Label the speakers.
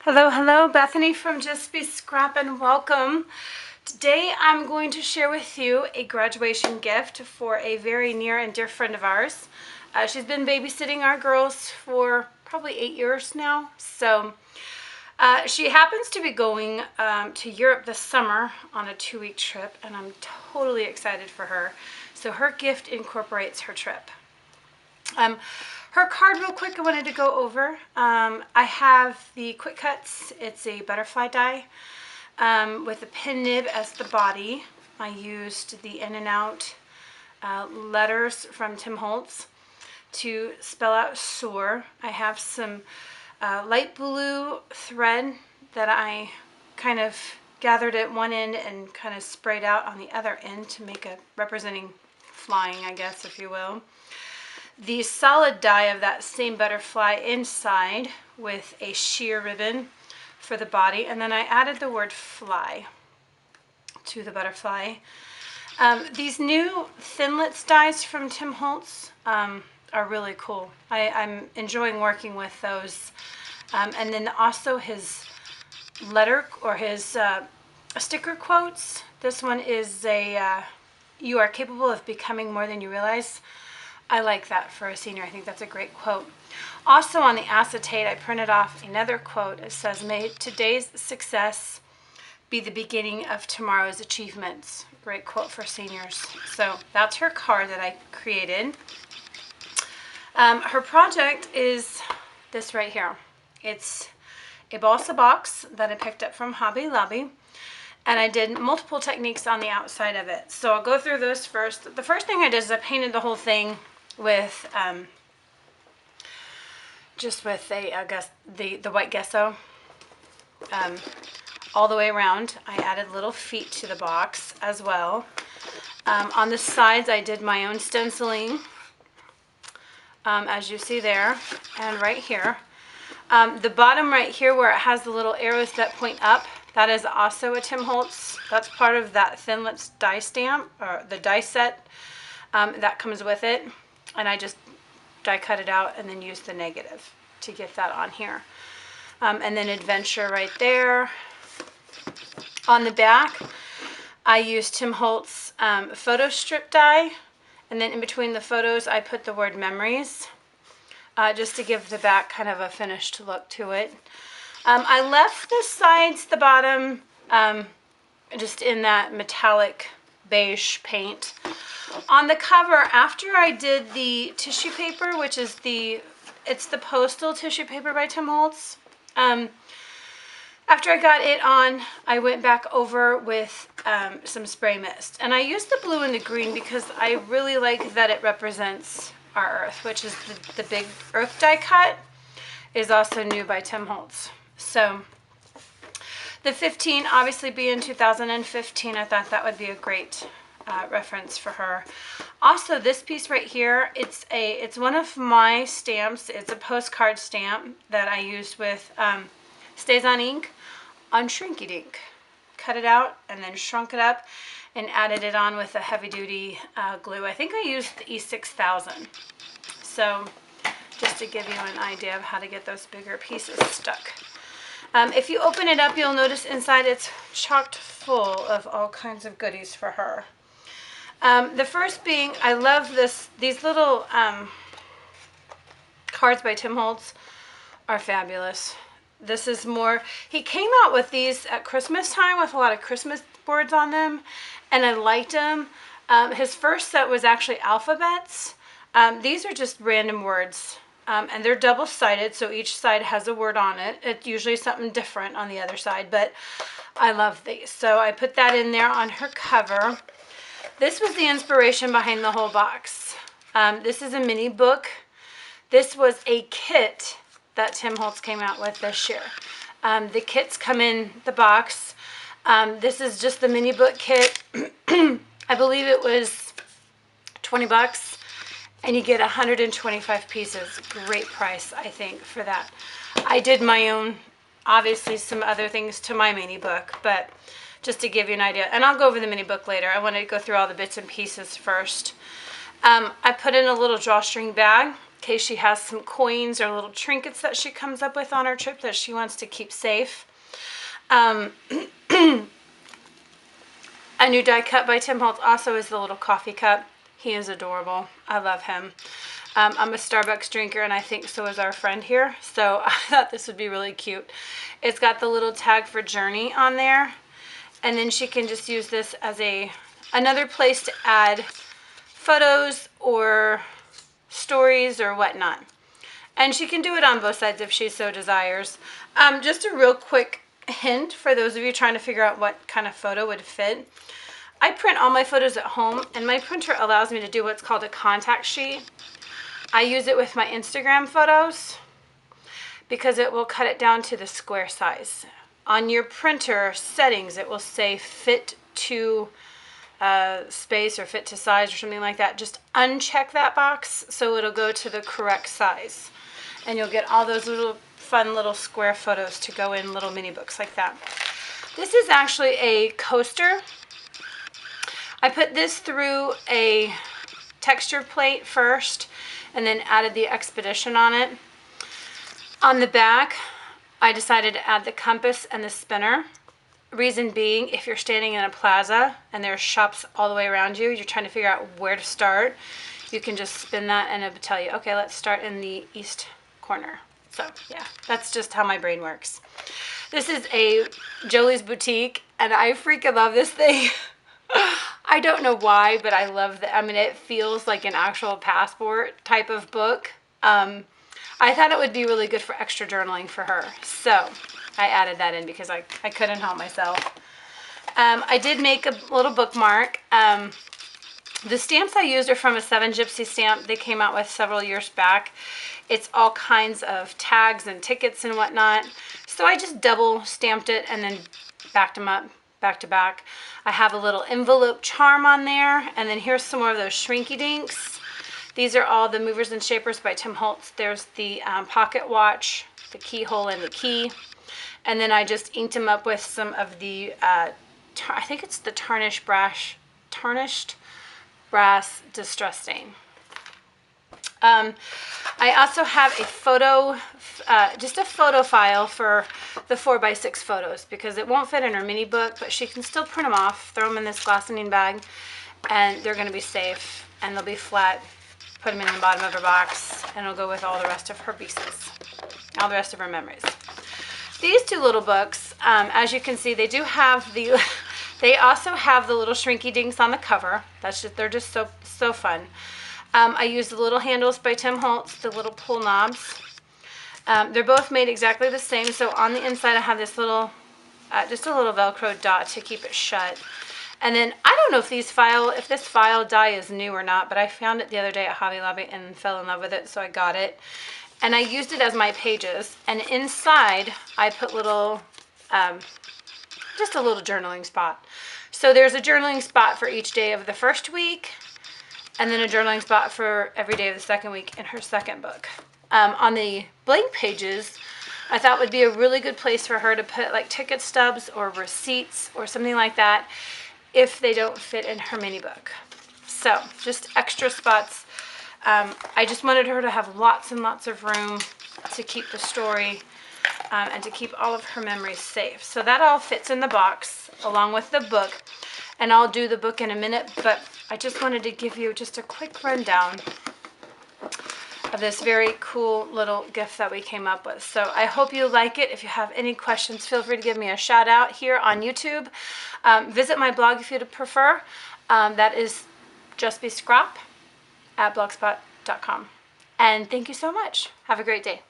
Speaker 1: Hello, hello, Bethany from Just Be Scrap and welcome. Today I'm going to share with you a graduation gift for a very near and dear friend of ours. She's been babysitting our girls for probably 8 years now. So she happens to be going to Europe this summer on a 2-week trip, and I'm totally excited for her. So her gift incorporates her trip. Her card real quick I wanted to go over. I have the Quick Cuts. It's a butterfly die with a pin nib as the body. I used the in and out letters from Tim Holtz to spell out soar. I have some light blue thread that I kind of gathered at one end and kind of sprayed out on the other end to make a representing flying, I guess, if you will. The solid die of that same butterfly inside with a sheer ribbon for the body, and then I added the word fly to the butterfly. These new Thinlits dies from Tim Holtz are really cool. I'm enjoying working with those. And then also his letter or his sticker quotes. This one is a you are capable of becoming more than you realize. I like that for a senior. I think that's a great quote. Also on the acetate, I printed off another quote. It says, "May today's success be the beginning of tomorrow's achievements." Great quote for seniors. So that's her card that I created. Her project is this right here. It's a balsa box that I picked up from Hobby Lobby. And I did multiple techniques on the outside of it. So I'll go through those first. The first thing I did is I painted the whole thing with just with the white gesso all the way around. I added little feet to the box as well. On the sides I did my own stenciling, as you see there, and right here. The bottom right here where it has the little arrows that point up, that is also a Tim Holtz. That's part of that Thinlits die stamp, or the die set that comes with it. And I just die cut it out and then used the negative to get that on here. And then Adventure right there. On the back, I used Tim Holtz photo strip die. And then in between the photos, I put the word memories, just to give the back kind of a finished look to it. I left the sides, the bottom, just in that metallic beige paint. On the cover, after I did the tissue paper, which is it's the postal tissue paper by Tim Holtz. After I got it on, I went back over with some spray mist. And I used the blue and the green because I really like that it represents our earth, which is the big earth die cut is also new by Tim Holtz. So the 15 obviously being 2015, I thought that would be a great reference for her. Also, this piece right here, it's one of my stamps. It's a postcard stamp that I used with Stays on ink on Shrinky Dink. Cut it out and then shrunk it up and added it on with a heavy-duty glue. I think I used the E6000. So just to give you an idea of how to get those bigger pieces stuck. If you open it up, you'll notice inside it's chocked full of all kinds of goodies for her. The first being, I love these little cards by Tim Holtz are fabulous. This is more, he came out with these at Christmas time with a lot of Christmas words on them, and I liked them. His first set was actually alphabets. These are just random words. And they're double-sided, so each side has a word on it. It's usually something different on the other side, but I love these. So I put that in there on her cover. This was the inspiration behind the whole box. This is a mini book. This was a kit that Tim Holtz came out with this year. The kits come in the box. This is just the mini book kit. I believe it was 20 bucks. And you get 125 pieces. Great price, I think, for that. I did my own, obviously, some other things to my mini book, but just to give you an idea. And I'll go over the mini book later. I wanted to go through all the bits and pieces first. I put in a little drawstring bag case she has some coins or little trinkets that she comes up with on her trip that she wants to keep safe. A new die cut by Tim Holtz also is the little coffee cup. He is adorable. I love him. I'm a Starbucks drinker, and I think so is our friend here. So I thought this would be really cute. It's got the little tag for Journey on there. And then she can just use this as another place to add photos or stories or whatnot. And she can do it on both sides if she so desires. Just a real quick hint for those of you trying to figure out what kind of photo would fit. I print all my photos at home, and my printer allows me to do what's called a contact sheet. I use it with my Instagram photos because it will cut it down to the square size. On your printer settings, it will say fit to space or fit to size or something like that. Just uncheck that box so it'll go to the correct size. And you'll get all those little fun little square photos to go in little mini books like that. This is actually a coaster. I put this through a texture plate first and then added the Expedition on it. On the back, I decided to add the compass and the spinner. Reason being, if you're standing in a plaza and there's shops all the way around you, you're trying to figure out where to start, you can just spin that and it will tell you, okay, let's start in the east corner. So yeah, that's just how my brain works. This is a Jolie's Boutique, and I freaking love this thing. I don't know why, but I love that. I mean, it feels like an actual passport type of book. I thought it would be really good for extra journaling for her. So I added that in because I couldn't help myself. I did make a little bookmark. The stamps I used are from a 7 Gypsy stamp they came out with several years back. It's all kinds of tags and tickets and whatnot. So I just double stamped it and then backed them up back to back. I have a little envelope charm on there, and then here's some more of those shrinky dinks. These are all the movers and shapers by Tim Holtz. There's the pocket watch, the keyhole and the key. And then I just inked them up with some of the, I think it's the tarnished brass distress stain. I also have a photo, just a photo file for the 4x6 photos because it won't fit in her mini book, but she can still print them off, throw them in this glassine bag, and they're going to be safe, and they'll be flat. Put them in the bottom of her box, and it'll go with all the rest of her pieces, all the rest of her memories. These two little books, as you can see, they do have the, they also have the little shrinky dinks on the cover. They're just so fun. I used the little handles by Tim Holtz, the little pull knobs. They're both made exactly the same. So on the inside I have this little, just a little Velcro dot to keep it shut. And then I don't know if this file die is new or not, but I found it the other day at Hobby Lobby and fell in love with it, so I got it. And I used it as my pages. And inside I put little, just a little journaling spot. So there's a journaling spot for each day of the first week, and then a journaling spot for every day of the second week in her second book. On the blank pages, I thought would be a really good place for her to put like ticket stubs or receipts or something like that if they don't fit in her mini book. So just extra spots. I just wanted her to have lots and lots of room to keep the story and to keep all of her memories safe. So that all fits in the box along with the book. And I'll do the book in a minute, but I just wanted to give you just a quick rundown of this very cool little gift that we came up with. So I hope you like it. If you have any questions, feel free to give me a shout out here on YouTube. Visit my blog if you'd prefer. That is justbescrap@blogspot.com. And thank you so much. Have a great day.